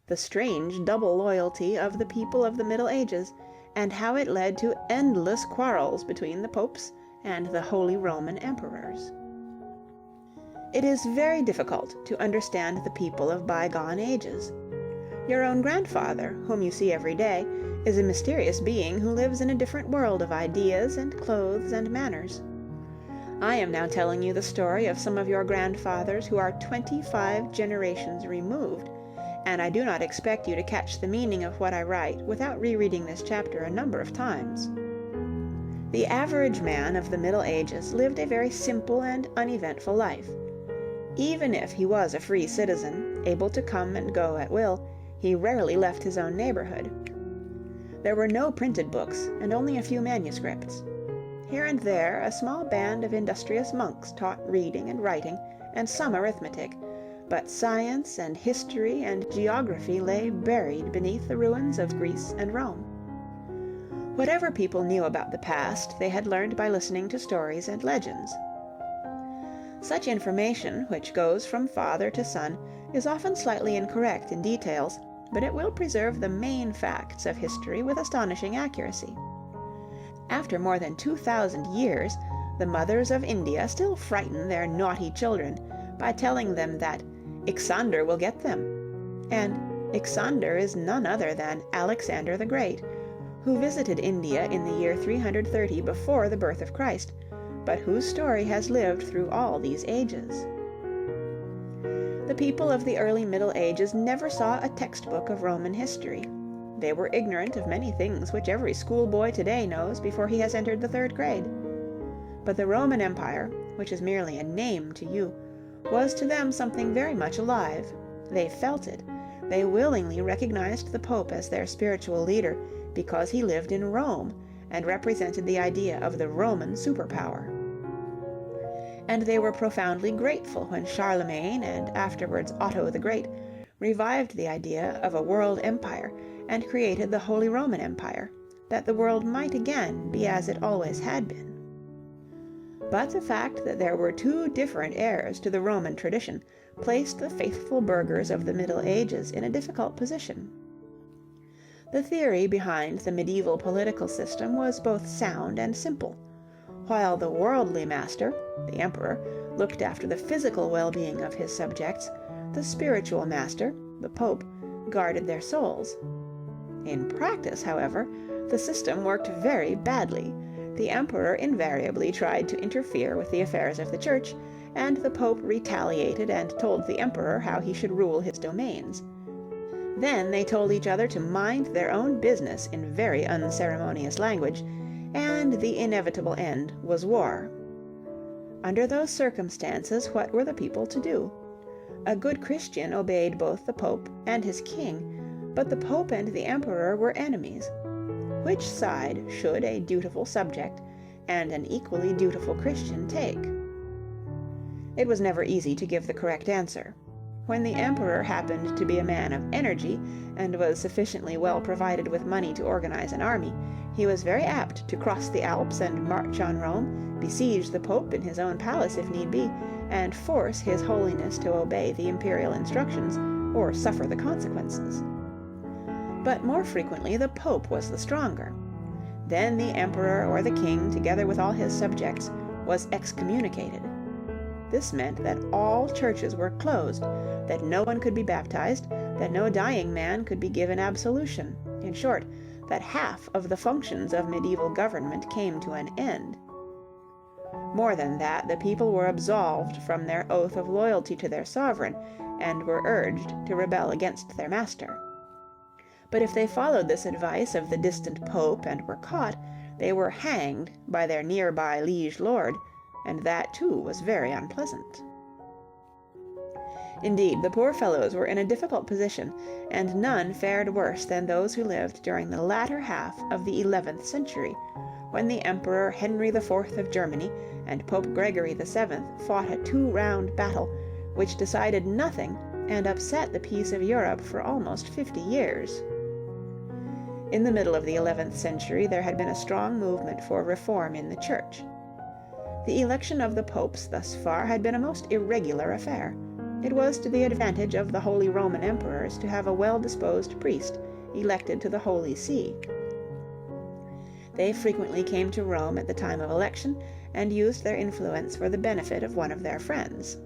the strange double loyalty of the people of the Middle Ages, and how it led to endless quarrels between the popes and the Holy Roman Emperors. It is very difficult to understand the people of bygone ages. Your own grandfather, whom you see every day, is a mysterious being who lives in a different world of ideas and clothes and manners. I am now telling you the story of some of your grandfathers who are 25 generations removed, and I do not expect you to catch the meaning of what I write without rereading this chapter a number of times. The average man of the Middle Ages lived a very simple and uneventful life. Even if he was a free citizen, able to come and go at will, he rarely left his own neighborhood. There were no printed books, and only a few manuscripts. Here and there a small band of industrious monks taught reading and writing, and some arithmetic, but science and history and geography lay buried beneath the ruins of Greece and Rome. Whatever people knew about the past, they had learned by listening to stories and legends. Such information, which goes from father to son, is often slightly incorrect in details, but it will preserve the main facts of history with astonishing accuracy. After more than 2,000 years, the mothers of India still frighten their naughty children by telling them that Ixander will get them. And Ixander is none other than Alexander the Great, who visited India in the year 330 before the birth of Christ, but whose story has lived through all these ages. The people of the early Middle Ages never saw a textbook of Roman history. They were ignorant of many things which every schoolboy today knows before he has entered the 3rd grade. But the Roman Empire, which is merely a name to you, was to them something very much alive. They felt it. They willingly recognized the Pope as their spiritual leader because he lived in Rome and represented the idea of the Roman superpower. And they were profoundly grateful when Charlemagne and afterwards Otto the Great revived the idea of a world empire and created the Holy Roman Empire, that the world might again be as it always had been. But the fact that there were two different heirs to the Roman tradition placed the faithful burghers of the Middle Ages in a difficult position. The theory behind the medieval political system was both sound and simple. While the worldly master, the emperor, looked after the physical well-being of his subjects, the spiritual master, the Pope, guarded their souls. In practice, however, the system worked very badly. The emperor invariably tried to interfere with the affairs of the church, and the Pope retaliated and told the emperor how he should rule his domains. Then they told each other to mind their own business in very unceremonious language, and the inevitable end was war. Under those circumstances, what were the people to do? A good Christian obeyed both the Pope and his king, but the Pope and the Emperor were enemies. Which side should a dutiful subject and an equally dutiful Christian take? It was never easy to give the correct answer. When the Emperor happened to be a man of energy and was sufficiently well provided with money to organize an army, he was very apt to cross the Alps and march on Rome, besiege the Pope in his own palace if need be, and force His Holiness to obey the imperial instructions or suffer the consequences. But more frequently the Pope was the stronger. Then the Emperor or the King, together with all his subjects, was excommunicated. This meant that all churches were closed, that no one could be baptized, that no dying man could be given absolution. In short, that half of the functions of medieval government came to an end. More than that, the people were absolved from their oath of loyalty to their sovereign, and were urged to rebel against their master. But if they followed this advice of the distant Pope and were caught, they were hanged by their nearby liege lord, and that too was very unpleasant. Indeed, the poor fellows were in a difficult position, and none fared worse than those who lived during the latter half of the 11th century, when the Emperor Henry IV of Germany and Pope Gregory VII fought a two-round battle, which decided nothing and upset the peace of Europe for almost 50 years. In the middle of the 11th century there had been a strong movement for reform in the Church. The election of the popes thus far had been a most irregular affair. It was to the advantage of the Holy Roman Emperors to have a well-disposed priest elected to the Holy See. They frequently came to Rome at the time of election and used their influence for the benefit of one of their friends.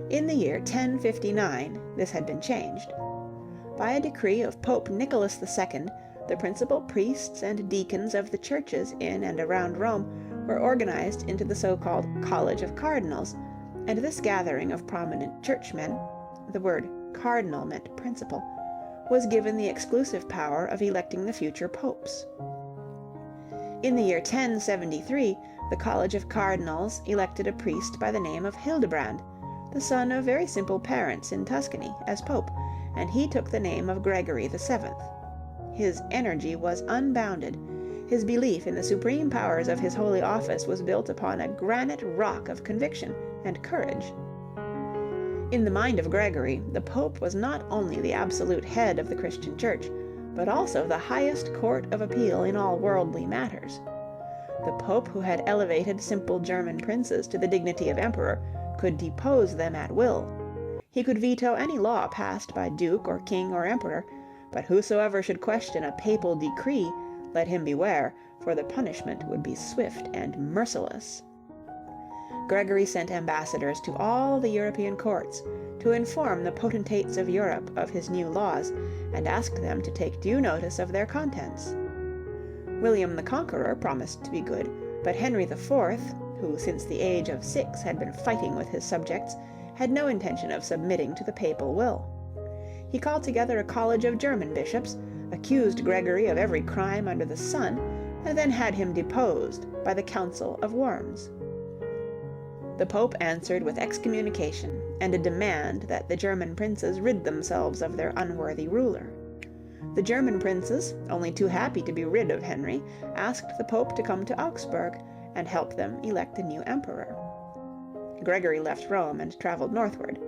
In the year 1059 this had been changed. By a decree of Pope Nicholas II, the principal priests and deacons of the churches in and around Rome were organized into the so-called College of Cardinals, and this gathering of prominent churchmen, the word cardinal meant principal, was given the exclusive power of electing the future popes. In the year 1073, the College of Cardinals elected a priest by the name of Hildebrand, the son of very simple parents in Tuscany, as pope, and he took the name of Gregory VII. His energy was unbounded. His belief in the supreme powers of his holy office was built upon a granite rock of conviction and courage. In the mind of Gregory, the Pope was not only the absolute head of the Christian Church, but also the highest court of appeal in all worldly matters. The Pope who had elevated simple German princes to the dignity of emperor could depose them at will. He could veto any law passed by duke or king or emperor, but whosoever should question a papal decree, let him beware, for the punishment would be swift and merciless. Gregory sent ambassadors to all the European courts to inform the potentates of Europe of his new laws, and asked them to take due notice of their contents. William the Conqueror promised to be good, but Henry IV, who since the age of 6 had been fighting with his subjects, had no intention of submitting to the papal will. He called together a college of German bishops, accused Gregory of every crime under the sun, and then had him deposed by the Council of Worms. The Pope answered with excommunication and a demand that the German princes rid themselves of their unworthy ruler. The German princes, only too happy to be rid of Henry, asked the Pope to come to Augsburg and help them elect a new emperor. Gregory left Rome and traveled northward.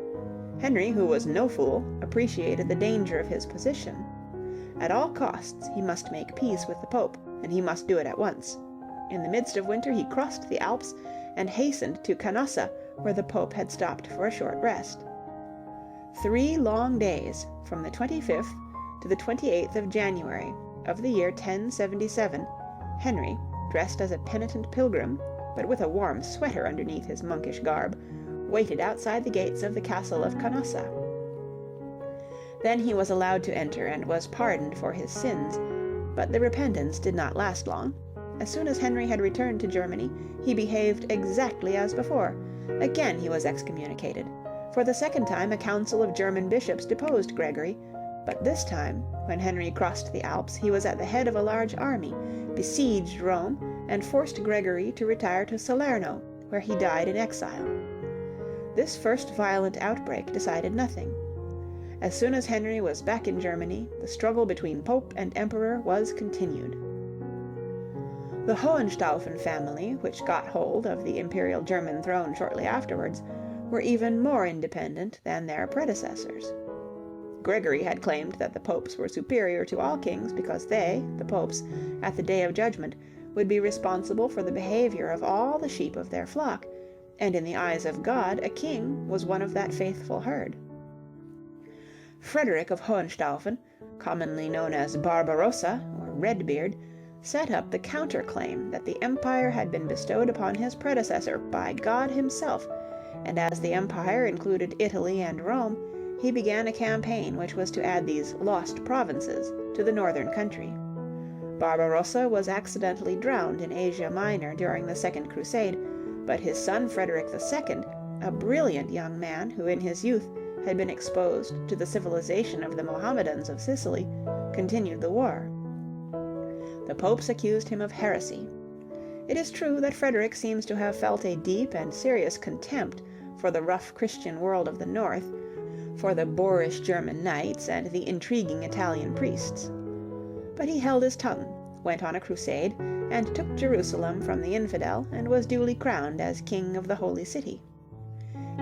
Henry, who was no fool, appreciated the danger of his position. At all costs he must make peace with the Pope, and he must do it at once. In the midst of winter he crossed the Alps and hastened to Canossa, where the Pope had stopped for a short rest. 3 long days, from the 25th to the 28th of January of the year 1077, Henry, dressed as a penitent pilgrim, but with a warm sweater underneath his monkish garb, waited outside the gates of the castle of Canossa. Then he was allowed to enter and was pardoned for his sins, but the repentance did not last long. As soon as Henry had returned to Germany, he behaved exactly as before. Again he was excommunicated. For the second time a council of German bishops deposed Gregory, but this time, when Henry crossed the Alps, he was at the head of a large army, besieged Rome, and forced Gregory to retire to Salerno, where he died in exile. This first violent outbreak decided nothing. As soon as Henry was back in Germany, the struggle between Pope and Emperor was continued. The Hohenstaufen family, which got hold of the imperial German throne shortly afterwards, were even more independent than their predecessors. Gregory had claimed that the popes were superior to all kings because they, the popes, at the day of judgment, would be responsible for the behavior of all the sheep of their flock, and in the eyes of God a king was one of that faithful herd. Frederick of Hohenstaufen, commonly known as Barbarossa, or Redbeard, set up the counterclaim that the empire had been bestowed upon his predecessor by God himself, and as the empire included Italy and Rome, he began a campaign which was to add these lost provinces to the northern country. Barbarossa was accidentally drowned in Asia Minor during the Second Crusade, but his son Frederick II, a brilliant young man who in his youth had been exposed to the civilization of the Mohammedans of Sicily, continued the war. The popes accused him of heresy. It is true that Frederick seems to have felt a deep and serious contempt for the rough Christian world of the north, for the boorish German knights and the intriguing Italian priests. But he held his tongue, went on a crusade, and took Jerusalem from the infidel, and was duly crowned as king of the Holy City.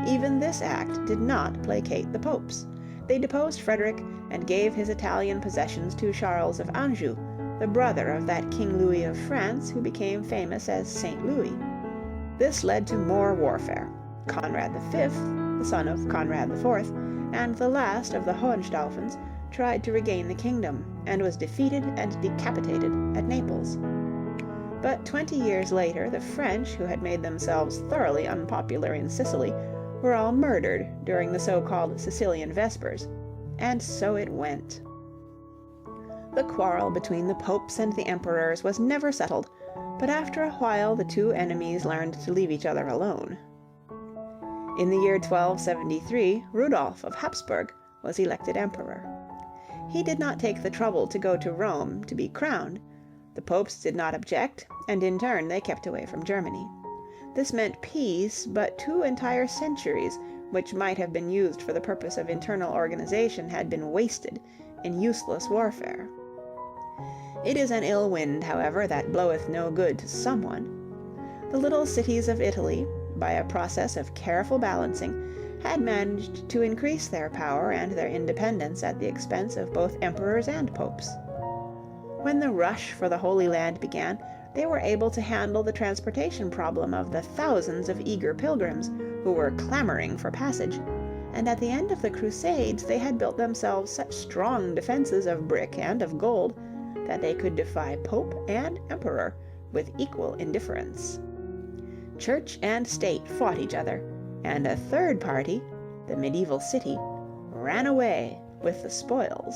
Even this act did not placate the popes. They deposed Frederick and gave his Italian possessions to Charles of Anjou, the brother of that King Louis of France who became famous as Saint Louis. This led to more warfare. Conrad V, the son of Conrad IV, and the last of the Hohenstaufens, tried to regain the kingdom, and was defeated and decapitated at Naples. But 20 years later, the French, who had made themselves thoroughly unpopular in Sicily, were all murdered during the so-called Sicilian Vespers, and so it went. The quarrel between the popes and the emperors was never settled, but after a while the two enemies learned to leave each other alone. In the year 1273, Rudolf of Habsburg was elected emperor. He did not take the trouble to go to Rome to be crowned. The popes did not object, and in turn they kept away from Germany. This meant peace, but 2 entire centuries, which might have been used for the purpose of internal organization, had been wasted in useless warfare. It is an ill wind, however, that bloweth no good to someone. The little cities of Italy, by a process of careful balancing, had managed to increase their power and their independence at the expense of both emperors and popes. When the rush for the Holy Land began, they were able to handle the transportation problem of the thousands of eager pilgrims who were clamoring for passage, and at the end of the Crusades they had built themselves such strong defenses of brick and of gold that they could defy pope and emperor with equal indifference. Church and state fought each other, and a third party, the medieval city, ran away with the spoils.